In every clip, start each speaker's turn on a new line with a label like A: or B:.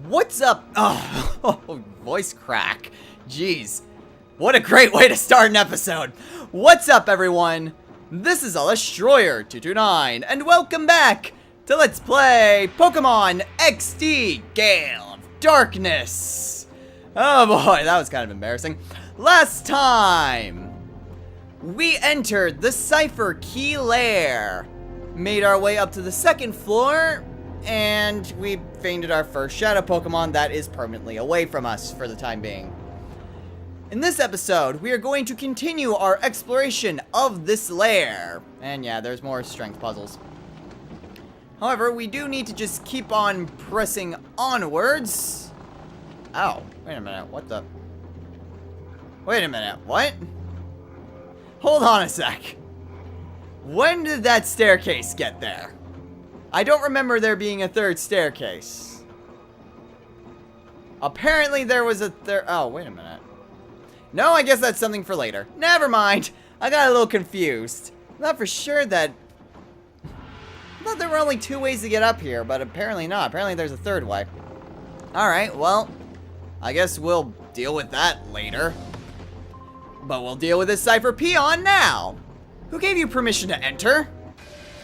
A: What's up? Oh, voice crack. Jeez. What a great way to start an episode. What's up, everyone? This is Destroyer229, and welcome back to Let's Play Pokemon XD Gale of Darkness. Oh boy, that was kind of embarrassing. Last time, we entered the Cipher Key Lair, made our way up to the second floor, and we fainted our first Shadow Pokemon that is permanently away from us for the time being. In this episode, we are going to continue our exploration of this lair. And yeah, there's more strength puzzles. However, we do need to just keep on pressing onwards. Ow, wait a minute, what the? Wait a minute, what? Hold on a sec. When did that staircase get there? I don't remember there being a third staircase. Apparently there was a third. Oh, wait a minute. No, I guess that's something for later. Never mind. I got a little confused. I'm not for sure that... I thought there were only two ways to get up here, but apparently not. Apparently there's a third way. Alright, well, I guess we'll deal with that later. But we'll deal with this Cipher Peon now. Who gave you permission to enter?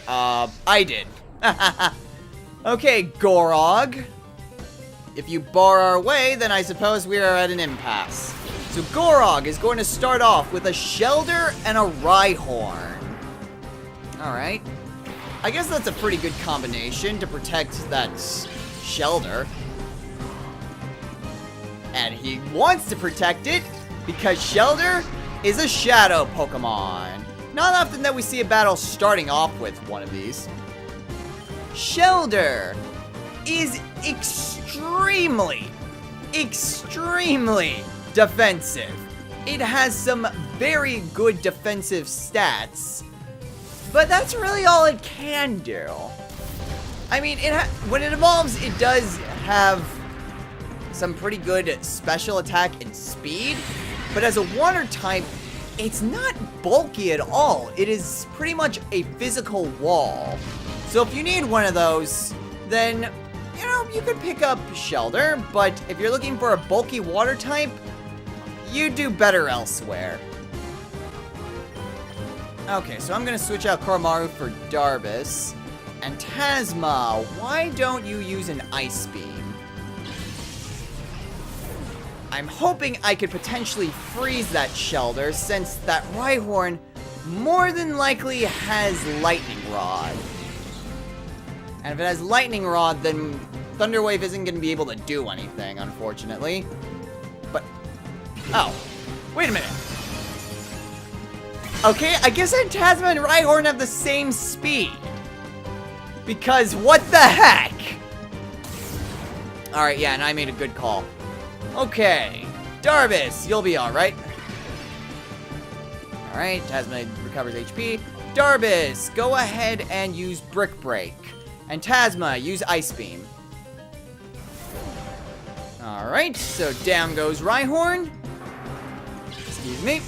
A: I did. Okay, Gorog. If you bar our way, then I suppose we are at an impasse. So Gorog is going to start off with a Shelder and a Rhyhorn. Alright. I guess that's a pretty good combination to protect that Shelder. And he wants to protect it because Shelder is a Shadow Pokemon. Not often that we see a battle starting off with one of these. Shelder is extremely defensive. It has some very good defensive stats, but that's really all it can do. I mean, when it evolves, it does have some pretty good special attack and speed, but as a water type, it's not bulky at all. It is pretty much a physical wall. So if you need one of those, then, you know, you could pick up Shelder, but if you're looking for a bulky water type, you do better elsewhere. Okay, so I'm gonna switch out Koromaru for Darbus. And Tasma, why don't you use an Ice Beam? I'm hoping I could potentially freeze that Shelder, since that Rhyhorn more than likely has Lightning Rod. And if it has Lightning Rod, then Thunder Wave isn't going to be able to do anything, unfortunately. But, oh, wait a minute. Okay, I guess Tasma and Rhyhorn have the same speed. Because what the heck? Alright, yeah, and I made a good call. Okay, Darbus, you'll be alright. Alright, Tasma recovers HP. Darbus, go ahead and use Brick Break. And Tasma, use Ice Beam. Alright, so down goes Rhyhorn. Excuse me.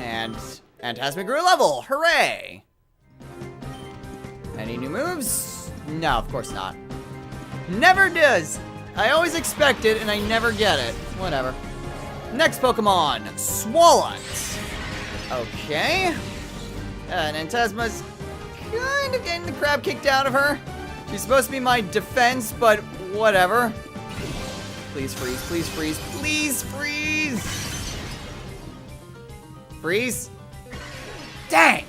A: And Tasma grew a level. Hooray! Any new moves? No, of course not. Never does. I always expect it, and I never get it. Whatever. Next Pokemon, Swalot. Okay. And Tasma's kind of getting the crap kicked out of her. She's supposed to be my defense, but whatever. Please freeze, please freeze, please freeze! Freeze? Dang!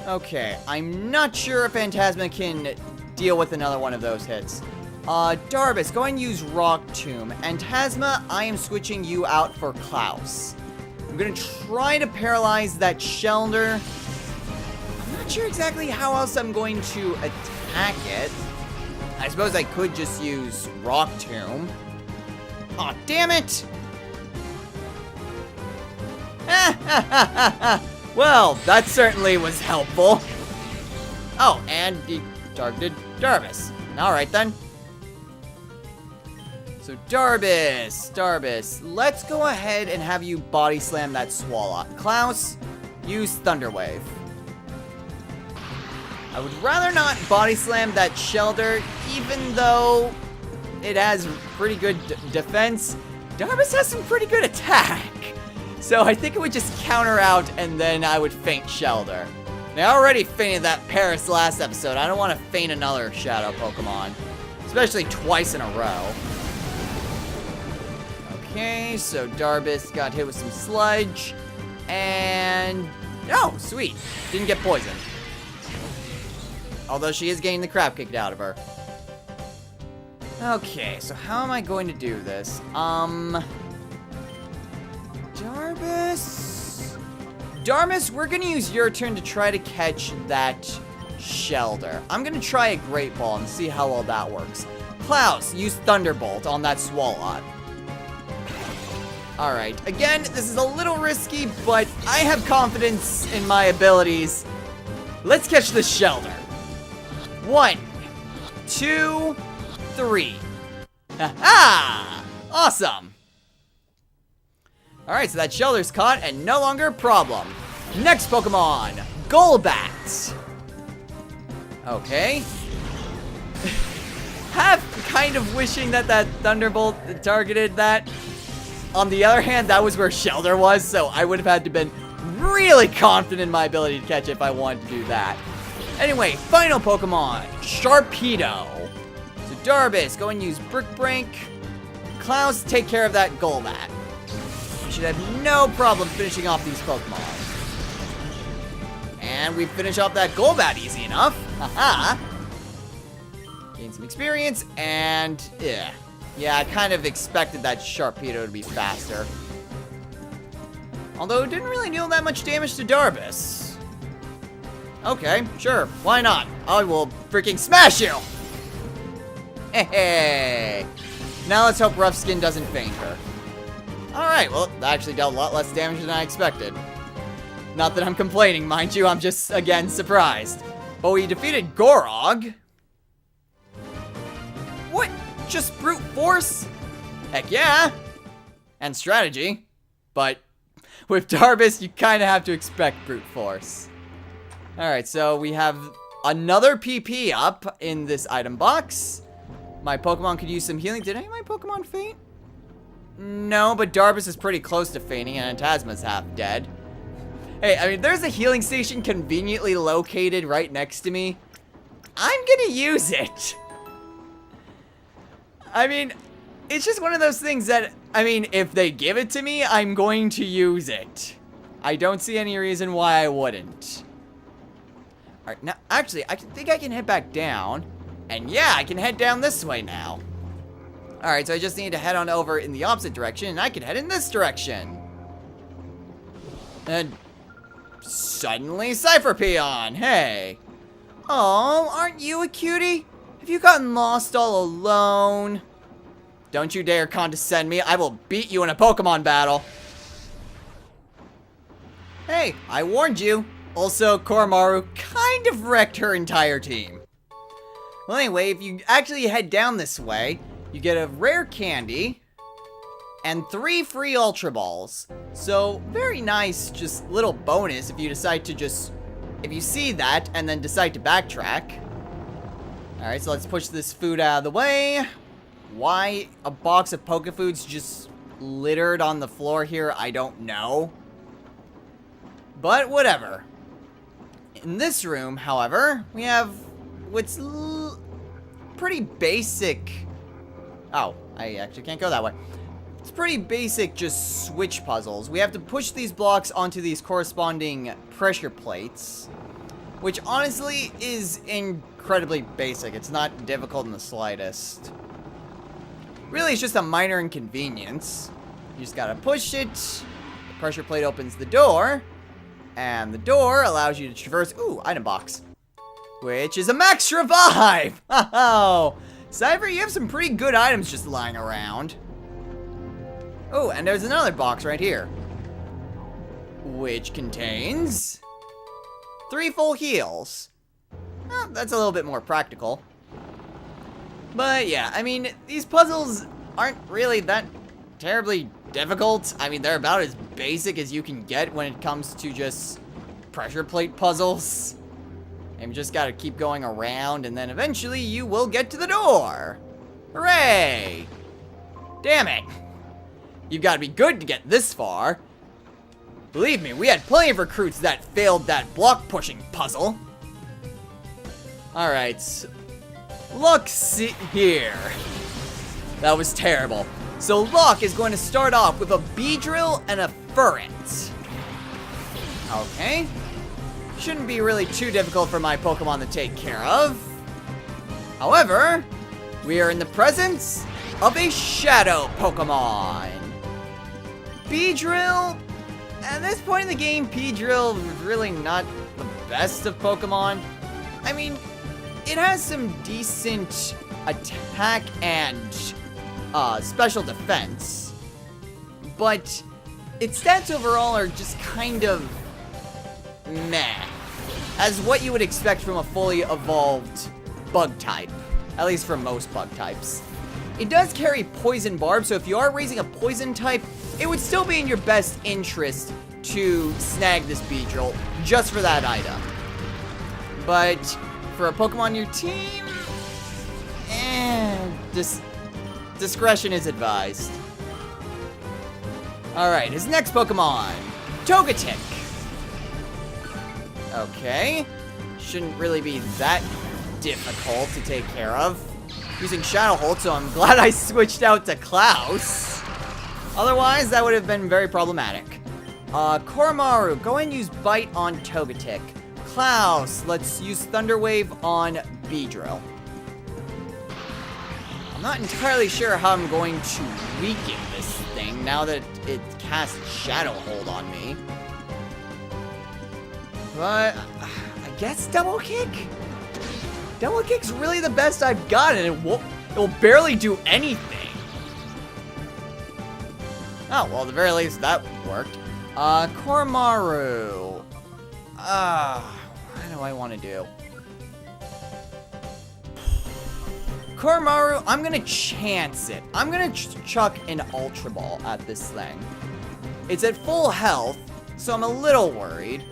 A: Okay, I'm not sure if Phantasma can deal with another one of those hits. Darbus, go and use Rock Tomb. And Tasma, I am switching you out for Klaus. I'm gonna try to paralyze that Shelder. Not sure exactly how else I'm going to attack it. I suppose I could just use Rock Tomb. Aw, damn it! Well, that certainly was helpful. Oh, and he targeted Darbus. Alright then. So Darbus, let's go ahead and have you body slam that Swalot. Klaus, use Thunder Wave. I would rather not body slam that Shelder, even though it has pretty good defense, Darbus has some pretty good attack. So I think it would just counter out, and then I would feint Shelter. I already fainted that Paris last episode. I don't want to feint another Shadow Pokemon, especially twice in a row. Okay, so Darbus got hit with some Sludge, and oh, sweet, didn't get poisoned. Although she is getting the crap kicked out of her. Okay, so how am I going to do this? Darbus, we're gonna use your turn to try to catch that Shelter. I'm gonna try a Great Ball and see how well that works. Klaus, use Thunderbolt on that Swalot. Alright, again, this is a little risky, but I have confidence in my abilities. Let's catch this Shelter. 1, 2, 3. Ha-ha! Awesome! Alright, so that Shelter's caught and no longer a problem. Next Pokemon, Golbat. Okay. Half kind of wishing that that Thunderbolt targeted that. On the other hand, that was where Shelter was, so I would have had to been really confident in my ability to catch it if I wanted to do that. Anyway, final Pokemon, Sharpedo. So Darbus, go and use Brick Break. Klaus, take care of that Golbat. We should have no problem finishing off these Pokemon. And we finish off that Golbat easy enough. Haha. Gain some experience, and yeah. Yeah, I kind of expected that Sharpedo to be faster. Although it didn't really deal that much damage to Darbus. Okay, sure, why not? I will freaking smash you! Hey! Now let's hope Rough Skin doesn't faint her. Alright, well, that actually dealt a lot less damage than I expected. Not that I'm complaining, mind you, I'm just, again, surprised. But we defeated Gorog. What? Just brute force? Heck yeah! And strategy. But with Darbus, you kind of have to expect brute force. Alright, so we have another PP up in this item box. My Pokemon could use some healing. Did any of my Pokemon faint? No, but Darbus is pretty close to fainting, and Tasma's half dead. Hey, I mean, there's a healing station conveniently located right next to me. I'm gonna use it. I mean, it's just one of those things that, I mean, if they give it to me, I'm going to use it. I don't see any reason why I wouldn't. Alright, now, actually, I think I can head back down. And yeah, I can head down this way now. Alright, so I just need to head on over in the opposite direction, and I can head in this direction. And suddenly, Cypher Peon, hey. Oh, aren't you a cutie? Have you gotten lost all alone? Don't you dare condescend me. I will beat you in a Pokemon battle. Hey, I warned you. Also, Koromaru kind of wrecked her entire team. Well, anyway, if you actually head down this way, you get a rare candy and 3 free Ultra Balls. So, very nice, just little bonus if you decide to just, if you see that and then decide to backtrack. Alright, so let's push this food out of the way. Why a box of Poke Foods just littered on the floor here, I don't know. But whatever. In this room, however, we have what's pretty basic. Oh, I actually can't go that way. It's pretty basic, just switch puzzles. We have to push these blocks onto these corresponding pressure plates, which honestly is incredibly basic. It's not difficult in the slightest. Really, it's just a minor inconvenience. You just gotta push it. The pressure plate opens the door. And the door allows you to traverse, ooh, item box. Which is a max revive! Oh, Cypher, you have some pretty good items just lying around. Oh, and there's another box right here. Which contains 3 full heals. Oh, that's a little bit more practical. But yeah, I mean, these puzzles aren't really that terribly difficult. I mean, they're about as basic as you can get when it comes to just pressure plate puzzles. And you just gotta keep going around, and then eventually you will get to the door. Hooray! Damn it. You've got to be good to get this far. Believe me, we had plenty of recruits that failed that block pushing puzzle. Alright. Look here. That was terrible. So Locke is going to start off with a Beedrill and a Furret. Okay. Shouldn't be really too difficult for my Pokemon to take care of. However, we are in the presence of a Shadow Pokemon. Beedrill. At this point in the game, Beedrill is really not the best of Pokemon. I mean, it has some decent attack and special defense, but its stats overall are just kind of meh, as what you would expect from a fully evolved bug type, at least for most bug types. It does carry Poison Barb, so if you are raising a poison type, it would still be in your best interest to snag this Beedrill just for that item. But for a Pokemon on your team, discretion is advised. Alright, his next Pokemon, Togetic. Okay, shouldn't really be that difficult to take care of. Using Shadow Hold, so I'm glad I switched out to Klaus. Otherwise, that would have been very problematic. Koromaru, go and use Bite on Togetic. Klaus, let's use Thunder Wave on Beedrill. I'm not entirely sure how I'm going to weaken this thing now that it casts Shadow Hold on me. But I guess Double Kick? Double Kick's really the best I've got, and it will barely do anything. Oh, well, at the very least, that worked. Koromaru. What do I want to do? Koromaru, I'm gonna chance it. I'm gonna chuck an Ultra Ball at this thing. It's at full health, so I'm a little worried.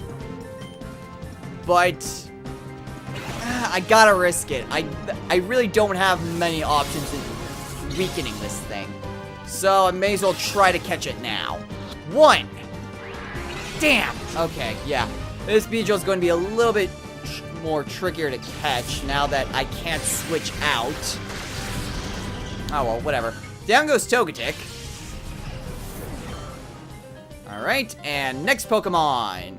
A: But I gotta risk it. I really don't have many options in weakening this thing. So I may as well try to catch it now. 1. Damn. Okay, yeah. This Beedrill's going to be a little bit more trickier to catch now that I can't switch out. Oh, well, whatever. Down goes Togetic. Alright, and next Pokemon.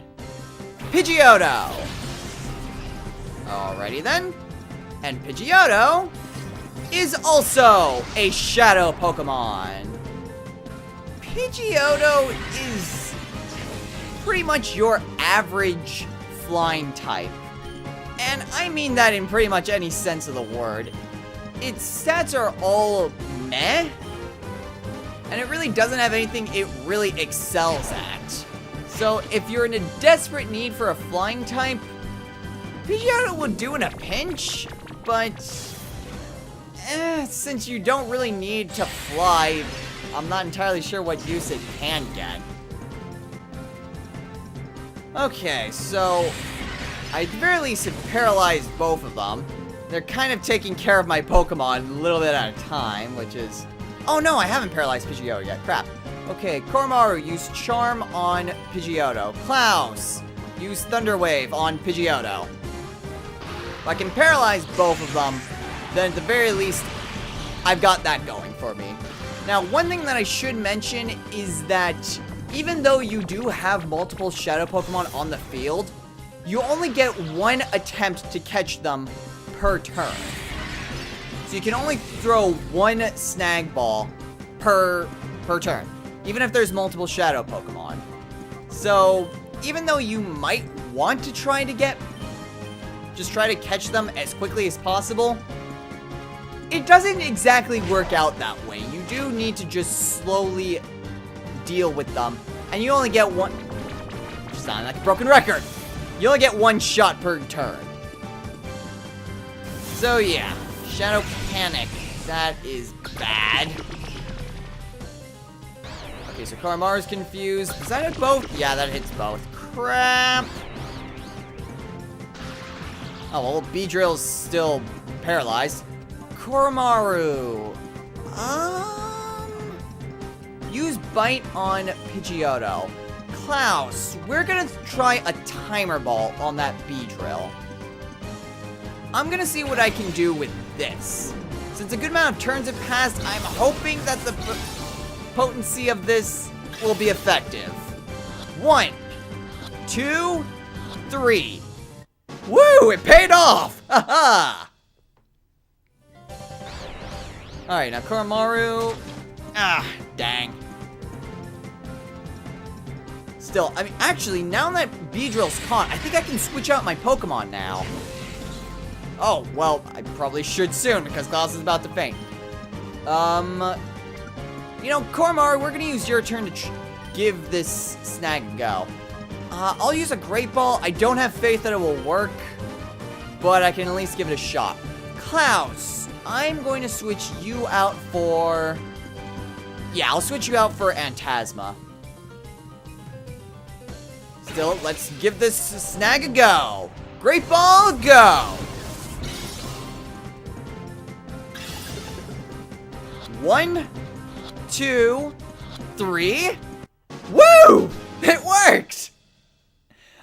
A: Pidgeotto. Alrighty then. And Pidgeotto is also a Shadow Pokemon. Pidgeotto is pretty much your average flying type. And I mean that in pretty much any sense of the word. Its stats are all meh. And it really doesn't have anything it really excels at. So if you're in a desperate need for a flying type, Pidgeotto will do in a pinch, but since you don't really need to fly, I'm not entirely sure what use it can get. Okay, so I at the very least have paralyzed both of them. They're kind of taking care of my Pokemon a little bit at a time, which is... Oh no, I haven't paralyzed Pidgeotto yet. Crap. Okay, Koromaru, use Charm on Pidgeotto. Klaus, use Thunder Wave on Pidgeotto. If I can paralyze both of them, then at the very least, I've got that going for me. Now, one thing that I should mention is that even though you do have multiple Shadow Pokemon on the field, you only get one attempt to catch them per turn. So you can only throw one Snag Ball per turn, even if there's multiple Shadow Pokemon. So even though you might want to try to just try to catch them as quickly as possible, it doesn't exactly work out that way. You do need to just slowly deal with them, and you only get one... Sound like a broken record. You only get one shot per turn. So yeah, Shadow Panic. That is bad. Okay, so Koromaru's confused. Does that hit both? Yeah, that hits both. Crap. Oh, well, Beedrill's still paralyzed. Koromaru. Use Bite on Pidgeotto. Klaus, we're gonna try a timer ball on that Beedrill. I'm gonna see what I can do with this. Since a good amount of turns have passed, I'm hoping that the potency of this will be effective. 1, 2, 3. Woo! It paid off! Haha! Alright, now Koromaru. Ah, dang. Still, I mean, actually, now that Beedrill's caught, I think I can switch out my Pokemon now. Oh, well, I probably should soon, because Klaus is about to faint. You know, Koromaru, we're gonna use your turn to give this snag a go. I'll use a Great Ball. I don't have faith that it will work, but I can at least give it a shot. Klaus, I'm going to switch you out for... Yeah, I'll switch you out for Antasma. Still, let's give this snag a go. Great Ball, go! 1, 2, 3. Woo! It worked!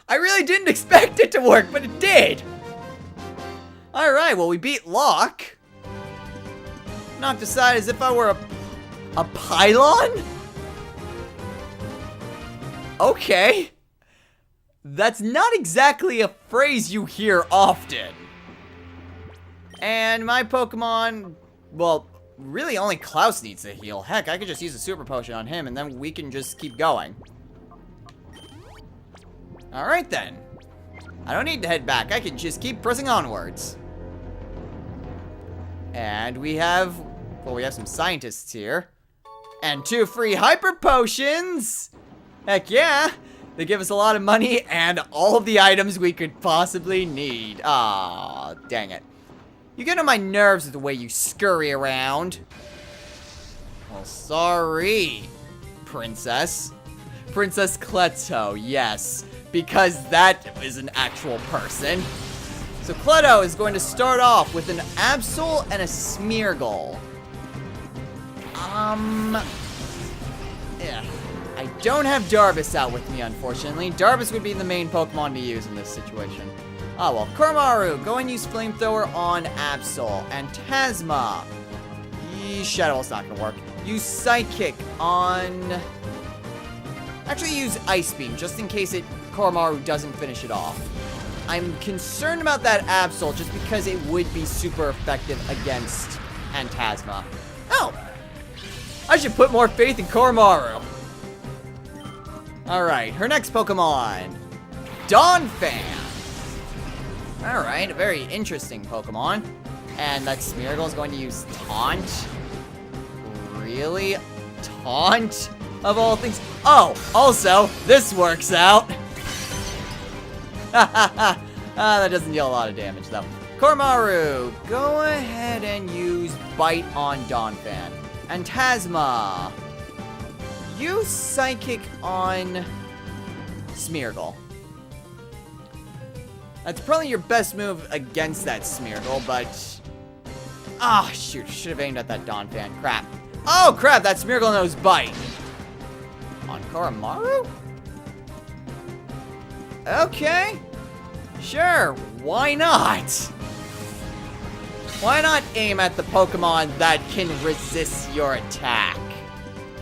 A: I really didn't expect it to work, but it did! Alright, well, we beat Locke. Knocked aside as if I were a pylon? Okay. That's not exactly a phrase you hear often. And my Pokemon, well, really only Klaus needs to heal. Heck, I could just use a Super Potion on him and then we can just keep going. Alright then. I don't need to head back. I can just keep pressing onwards. And we have, well, we have some scientists here. And 2 free Hyper Potions! Heck yeah! They give us a lot of money and all of the items we could possibly need. Aw, dang it. You get on my nerves with the way you scurry around. Well, sorry, Princess. Princess Cleto, yes. Because that is an actual person. So Cleto is going to start off with an Absol and a Smeargle. Yeah. I don't have Darvis out with me, unfortunately. Darvis would be the main Pokemon to use in this situation. Oh, well. Koromaru, go and use Flamethrower on Absol. And Tasma. Shadow Ball's not going to work. Use Psychic on... Actually, use Ice Beam, just in case Koromaru doesn't finish it off. I'm concerned about that Absol, just because it would be super effective against Antasma. Oh! I should put more faith in Koromaru. Alright, her next Pokemon. Donphan. Alright, a very interesting Pokemon. And that Smeargle is going to use Taunt. Really? Taunt? Of all things. Oh, also, this works out. That doesn't deal a lot of damage, though. Koromaru, go ahead and use Bite on Donphan. And Tasma, use Psychic on Smeargle. That's probably your best move against that Smeargle, but... Ah, shoot. Should have aimed at that Donphan. Crap. Oh, crap. That Smeargle knows Bite. On Koromaru? Okay. Sure. Why not? Why not aim at the Pokemon that can resist your attack?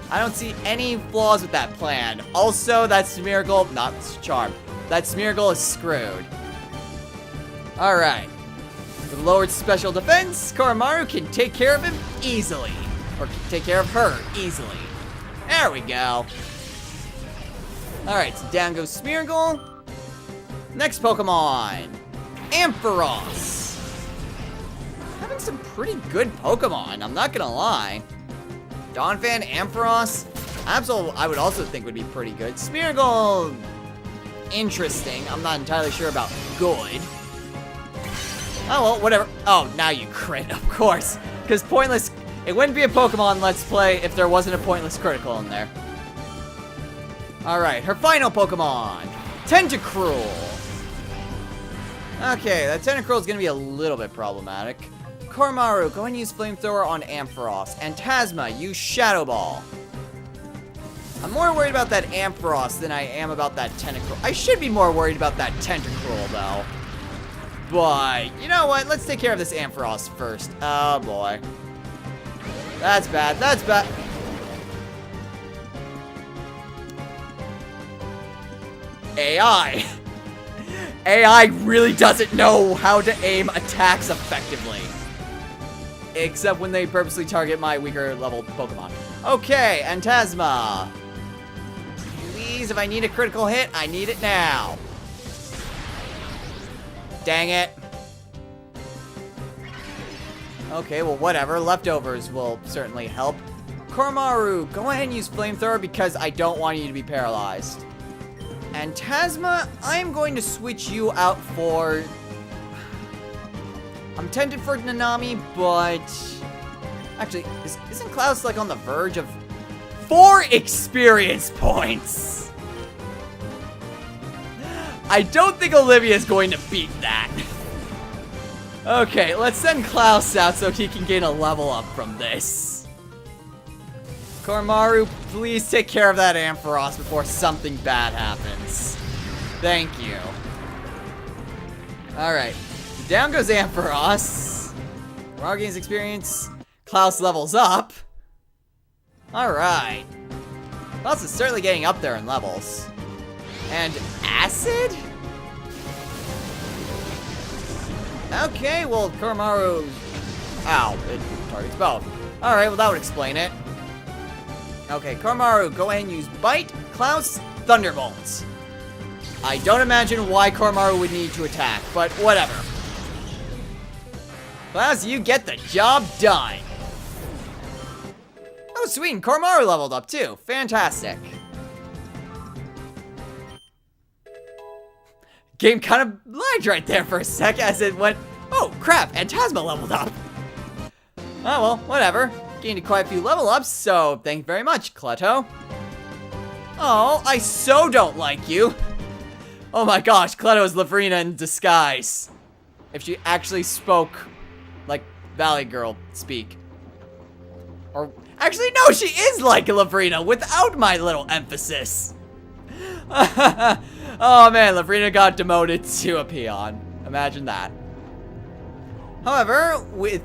A: I don't see any flaws with that plan. Also, that Smeargle, not Charm, that Smeargle is screwed. Alright. With lowered special defense, Koromaru can take care of him easily. Or take care of her easily. There we go. Alright, so down goes Smeargle. Next Pokemon. Ampharos. Having some pretty good Pokemon, I'm not gonna lie. Donphan, Ampharos, Absol, I would also think would be pretty good. Smeargle, interesting. I'm not entirely sure about good. Oh, well, whatever. Oh, now you crit, of course. Because pointless, it wouldn't be a Pokemon Let's Play if there wasn't a pointless critical in there. Alright, her final Pokemon, Tentacruel. Okay, that Tentacruel is going to be a little bit problematic. Koromaru, go ahead and use Flamethrower on Ampharos. And Tasma, use Shadow Ball. I'm more worried about that Ampharos than I am about that Tentacruel. I should be more worried about that Tentacruel, though. But, you know what? Let's take care of this Ampharos first. Oh, boy. That's bad. That's bad. AI. AI really doesn't know how to aim attacks effectively. Except when they purposely target my weaker level Pokemon. Okay, Antasma. Please, if I need a critical hit, I need it now. Dang it. Okay, well, whatever. Leftovers will certainly help. Koromaru, go ahead and use Flamethrower because I don't want you to be paralyzed. And Tasma, I'm going to switch you out for... I'm tempted for Nanami, but... Actually, isn't Klaus, like, on the verge of 4 experience points? I don't think Olivia's going to beat that. Okay, let's send Klaus out so he can gain a level up from this. Koromaru, please take care of that Ampharos before something bad happens. Thank you. Alright. Down goes Ampharos. Koromaru gains experience. Klaus levels up. Alright. Klaus is certainly getting up there in levels. And Acid? Okay, well, Koromaru... Ow, it targets both. Alright, well, that would explain it. Okay, Koromaru, go ahead and use Bite, Klaus, Thunderbolts. I don't imagine why Koromaru would need to attack, but whatever. Klaus, you get the job done. Oh, sweet, and Koromaru leveled up too. Fantastic. Game kind of lagged right there for a sec as it went, oh crap, and Tasma leveled up. Oh well, whatever. Gained quite a few level ups, so thank you very much, Clutto. Oh, I so don't like you. Oh my gosh, Clutto is Lavrina in disguise. If she actually spoke like Valley Girl speak. Or, actually no, she is like Lavrina without my little emphasis. Oh man, Lavrina got demoted to a peon. Imagine that. However, with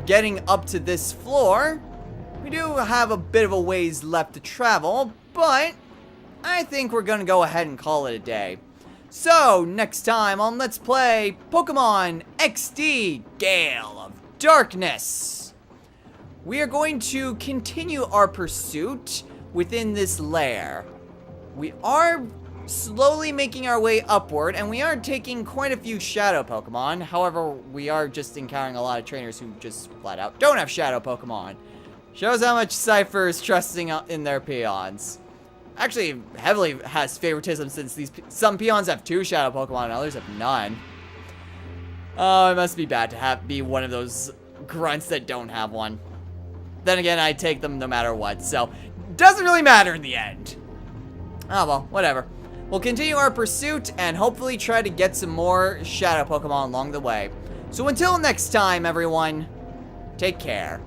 A: getting up to this floor, we do have a bit of a ways left to travel, but I think we're gonna go ahead and call it a day. So, next time on Let's Play Pokemon XD Gale of Darkness, we are going to continue our pursuit within this lair. We are slowly making our way upward, and we are taking quite a few shadow Pokemon. However, we are just encountering a lot of trainers who just flat out don't have shadow Pokemon. Shows how much Cypher is trusting in their peons. Actually, heavily has favoritism since some peons have 2 shadow Pokemon and others have none. Oh, it must be bad to be one of those grunts that don't have one. Then again, I take them no matter what, so doesn't really matter in the end. Oh well, whatever. We'll continue our pursuit and hopefully try to get some more shadow Pokemon along the way. So until next time, everyone, take care.